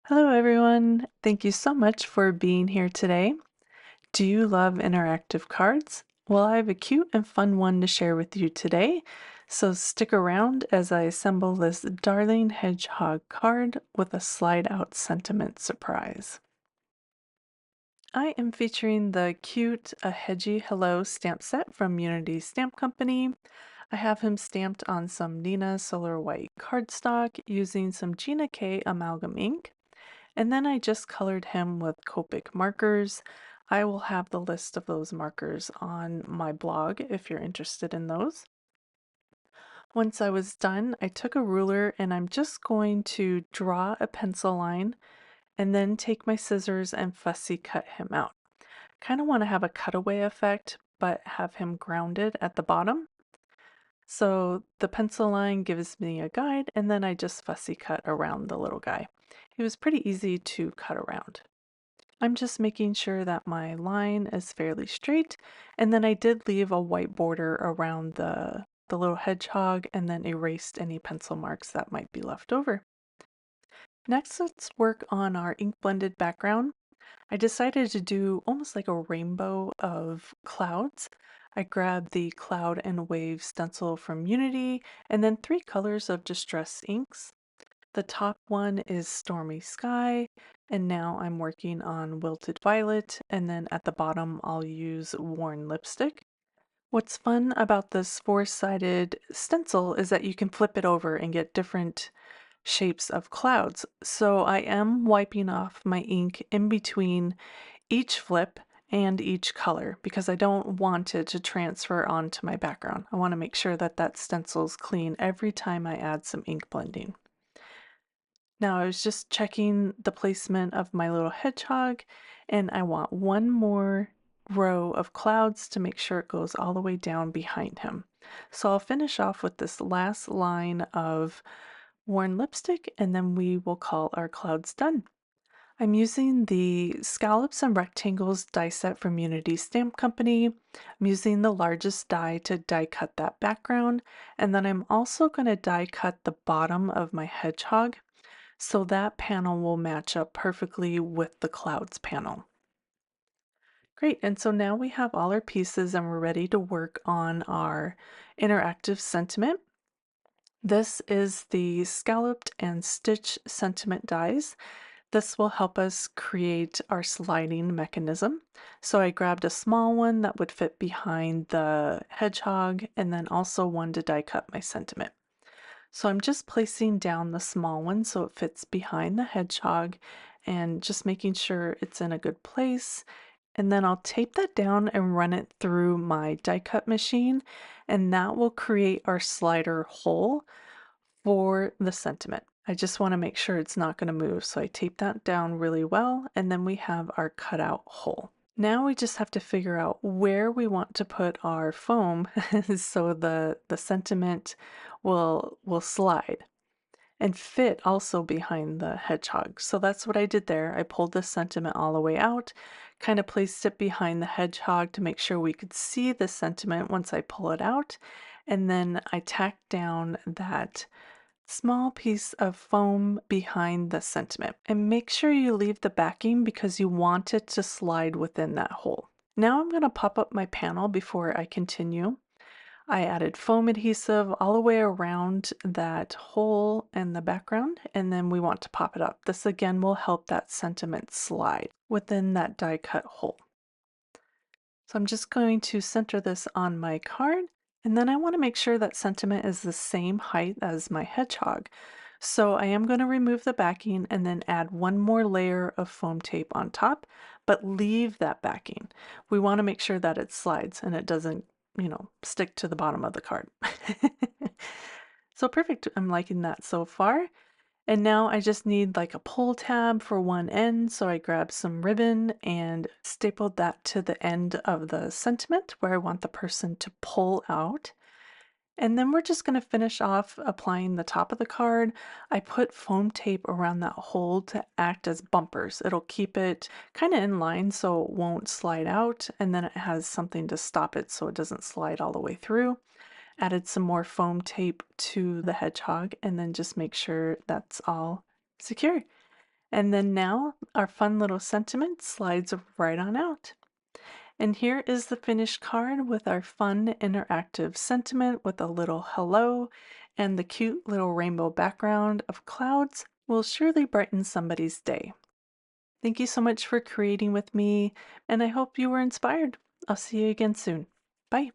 Hello, everyone. Thank you so much for being here today. Do you love interactive cards? Well, I have a cute and fun one to share with you today. So stick around as I assemble this darling hedgehog card with a slide out sentiment surprise. I am featuring the cute A Hedgy Hello stamp set from Unity Stamp Company. I have him stamped on some Nina Solar White cardstock using some Gina K amalgam ink. And then I just colored him with Copic markers. I will have the list of those markers on my blog if you're interested in those. Once I was done, I took a ruler and I'm just going to draw a pencil line and then take my scissors and fussy cut him out. Kind of want to have a cutaway effect, but have him grounded at the bottom. So the pencil line gives me a guide, and then I just fussy cut around the little guy. It was pretty easy to cut around. I'm just making sure that my line is fairly straight, and then I did leave a white border around the little hedgehog and then erased any pencil marks that might be left over. Next, let's work on our ink blended background. I decided to do almost like a rainbow of clouds. I grabbed the Cloud and Wave stencil from Unity and then three colors of Distress inks. The top one is Stormy Sky, and now I'm working on Wilted Violet, and then at the bottom I'll use Worn Lipstick. What's fun about this four-sided stencil is that you can flip it over and get different shapes of clouds. So I am wiping off my ink in between each flip and each color because I don't want it to transfer onto my background. I want to make sure that that stencil's clean every time I add some ink blending. Now I was just checking the placement of my little hedgehog, and I want one more row of clouds to make sure it goes all the way down behind him. So I'll finish off with this last line of worn lipstick, and then we will call our clouds done. I'm using the Scallops and Rectangles die set from Unity Stamp Company. I'm using the largest die to die cut that background, and then I'm also going to die cut the bottom of my hedgehog. So that panel will match up perfectly with the clouds panel. Great, and so now we have all our pieces and we're ready to work on our interactive sentiment. This is the scalloped and stitch sentiment dies. This will help us create our sliding mechanism. So I grabbed a small one that would fit behind the hedgehog and then also one to die cut my sentiment. So I'm just placing down the small one so it fits behind the hedgehog and just making sure it's in a good place. And then I'll tape that down and run it through my die cut machine, and that will create our slider hole for the sentiment. I just want to make sure it's not going to move, so I tape that down really well, and then we have our cutout hole. Now we just have to figure out where we want to put our foam so the sentiment will slide and fit also behind the hedgehog. So that's what I did there. I pulled the sentiment all the way out, kind of placed it behind the hedgehog to make sure we could see the sentiment once I pull it out. And then I tacked down that small piece of foam behind the sentiment. And make sure you leave the backing because you want it to slide within that hole. Now I'm going to pop up my panel before I continue. I added foam adhesive all the way around that hole in the background, and then we want to pop it up. This again will help that sentiment slide within that die cut hole. So I'm just going to center this on my card, and then I want to make sure that sentiment is the same height as my hedgehog. So I am going to remove the backing and then add one more layer of foam tape on top, but leave that backing. We want to make sure that it slides and it doesn't, stick to the bottom of the card. So perfect. I'm liking that so far. And now I just need like a pull tab for one end. So I grabbed some ribbon and stapled that to the end of the sentiment where I want the person to pull out. And then we're just going to finish off applying the top of the card. I put foam tape around that hole to act as bumpers. It'll keep it kind of in line so it won't slide out. And then it has something to stop it so it doesn't slide all the way through. Added some more foam tape to the hedgehog and then just make sure that's all secure. And then now our fun little sentiment slides right on out. And here is the finished card with our fun interactive sentiment with a little hello, and the cute little rainbow background of clouds will surely brighten somebody's day. Thank you so much for creating with me, and I hope you were inspired. I'll see you again soon. Bye.